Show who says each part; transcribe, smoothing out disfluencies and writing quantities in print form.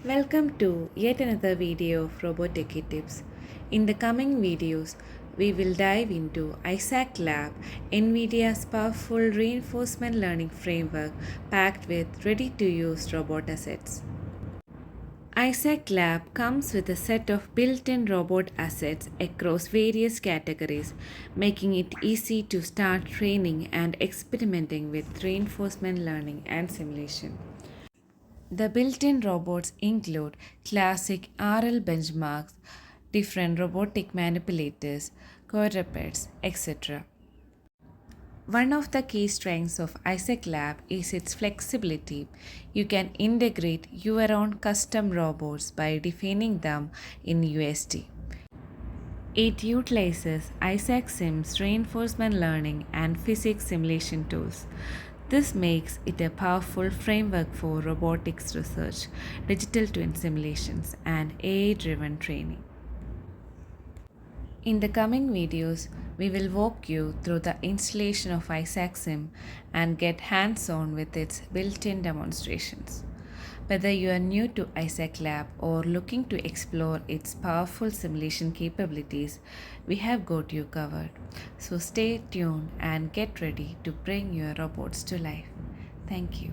Speaker 1: Welcome to yet another video of Robotic Tips. In the coming videos, we will dive into Isaac Lab, NVIDIA's powerful reinforcement learning framework packed with ready to use robot assets. Isaac Lab comes with a set of built in robot assets across various categories, making it easy to start training and experimenting with reinforcement learning and simulation. The built in robots include classic RL benchmarks, different robotic manipulators, quadrupeds, etc. One of the key strengths of Isaac Lab is its flexibility. You can integrate your own custom robots by defining them in USD. It utilizes Isaac Sim's reinforcement learning and physics simulation tools. This makes it a powerful framework for robotics research, digital twin simulations, and AI driven training. In the coming videos, we will walk you through the installation of Isaac Sim and get hands on with its built in demonstrations. Whether you are new to Isaac Lab or looking to explore its powerful simulation capabilities, we have got you covered. So stay tuned and get ready to bring your robots to life. Thank you.